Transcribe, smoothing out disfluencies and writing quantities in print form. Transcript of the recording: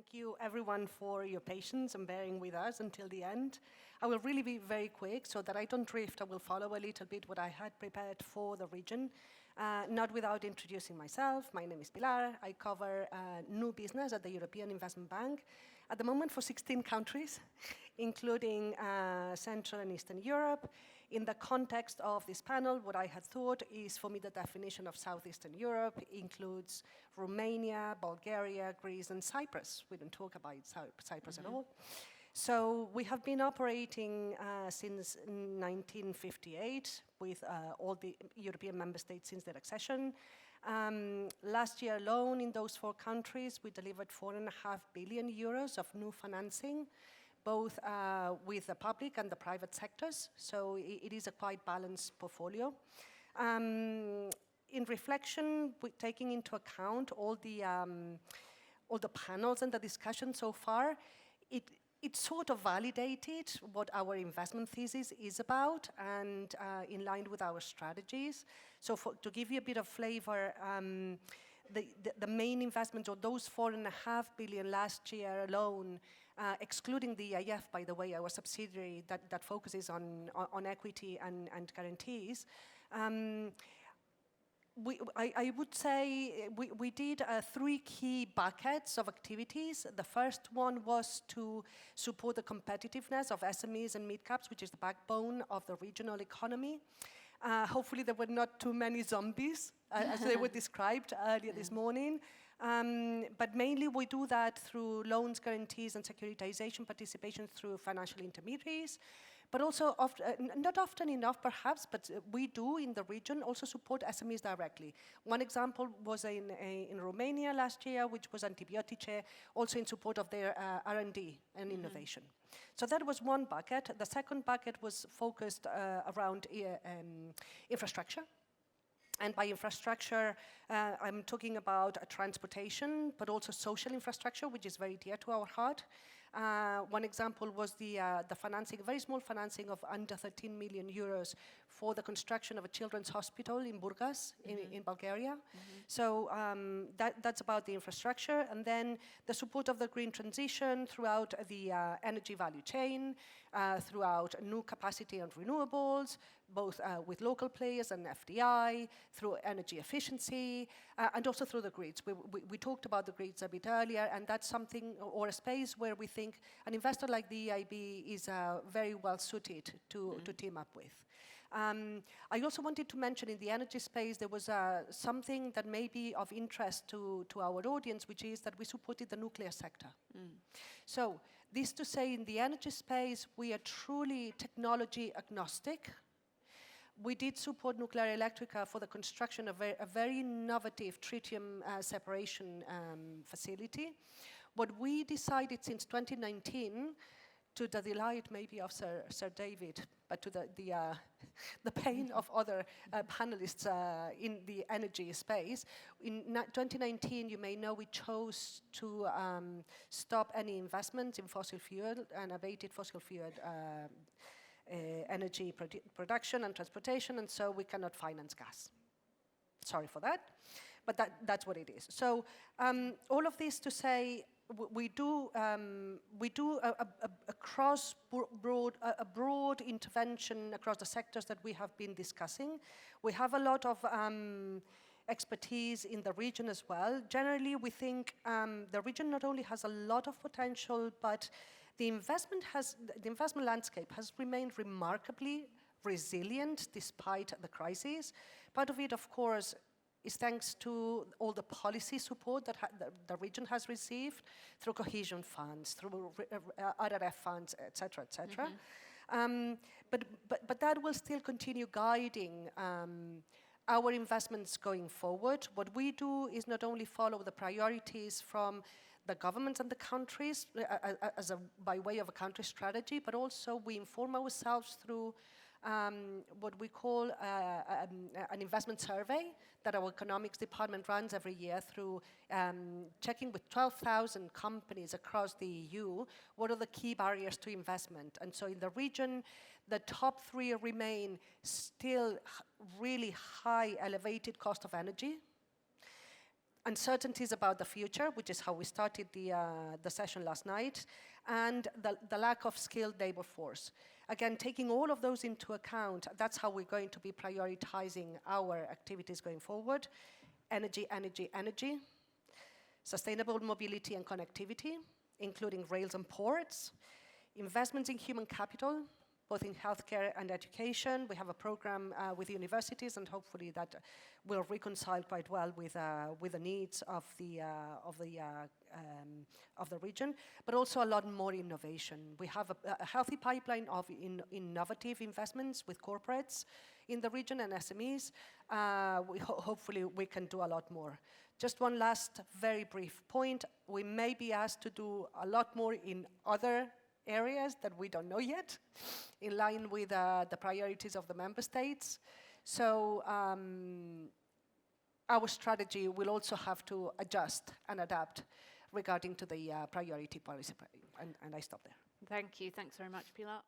Thank you, everyone, for your patience and bearing with us until the end. I will really be very quick so that I don't drift. I will follow a little bit what I had prepared for the region, not without introducing myself. My name is Pilar. I cover new business at the European Investment Bank, at the moment for 16 countries, including Central and Eastern Europe. In the context of this panel, what I had thought is, for me, the definition of Southeastern Europe includes Romania, Bulgaria, Greece, and Cyprus. We don't talk about Cyprus at all. So we have been operating since 1958 with all the European member states since their accession. Last year alone, in those 4 countries, we delivered 4.5 billion euros of new financing, both with the public and the private sectors. So it is a quite balanced portfolio. In reflection, taking into account all the panels and the discussion so far, it sort of validated what our investment thesis is about and in line with our strategies. So to give you a bit of flavor, the main investments, or those 4.5 billion last year alone, excluding the EIF, by the way, our subsidiary that focuses on equity and guarantees, I would say we did 3 key buckets of activities. The first one was to support the competitiveness of SMEs and mid-caps, which is the backbone of the regional economy. Hopefully there were not too many zombies, as they were described earlier this morning. But mainly we do that through loans, guarantees, and securitization participation through financial intermediaries. But also, not often enough perhaps, but we do in the region also support SMEs directly. One example was in Romania last year, which was Antibiotice, also in support of their R&D and innovation. So that was one bucket. The second bucket was focused around infrastructure. And by infrastructure, I'm talking about transportation, but also social infrastructure, which is very dear to our heart. One example was the financing, a very small financing of under 13 million euros for the construction of a children's hospital in Burgas, in Bulgaria. So that's about the infrastructure. And then the support of the green transition throughout the energy value chain, throughout new capacity and renewables, both with local players and FDI, through energy efficiency, and also through the grids. We talked about the grids a bit earlier, and that's something, or a space where we think an investor like the EIB is very well suited to team up with. I also wanted to mention in the energy space, there was something that may be of interest to our audience, which is that we supported the nuclear sector. So this to say, in the energy space, we are truly technology agnostic. We did support Nuclear Electrica for the construction of a very innovative tritium separation facility. What we decided since 2019, to the delight maybe of Sir David, but to the pain of other panelists in the energy space, in 2019, you may know, we chose to stop any investments in fossil fuel and abated fossil fuel energy production and transportation, and so we cannot finance gas. Sorry for that, but that's what it is. So all of this to say, we do a broad intervention across the sectors that we have been discussing. We have a lot of expertise in the region as well. Generally, we think the region not only has a lot of potential, but the investment landscape has remained remarkably resilient despite the crisis. Part of it, of course, is thanks to all the policy support that the region has received through cohesion funds, through RRF funds, et cetera, et cetera. But that will still continue guiding our investments going forward. What we do is not only follow the priorities from the governments and the countries by way of a country strategy, but also we inform ourselves through what we call an investment survey that our economics department runs every year through checking with 12,000 companies across the EU what are the key barriers to investment. And so in the region, the top 3 remain still really high, elevated cost of energy, uncertainties about the future, which is how we started the session last night, and the lack of skilled labor force. Again, taking all of those into account, that's how we're going to be prioritizing our activities going forward. Energy, energy, energy. Sustainable mobility and connectivity, including rails and ports. Investments in human capital, both in healthcare and education. We have a program with universities, and hopefully that will reconcile quite well with the needs of the region, but also a lot more innovation. We have a healthy pipeline of innovative investments with corporates in the region and SMEs. Hopefully we can do a lot more. Just one last very brief point. We may be asked to do a lot more in other areas that we don't know yet, in line with the priorities of the member states. So our strategy will also have to adjust and adapt regarding to the priority policy. And I stop there. Thank you. Thanks very much, Pilar.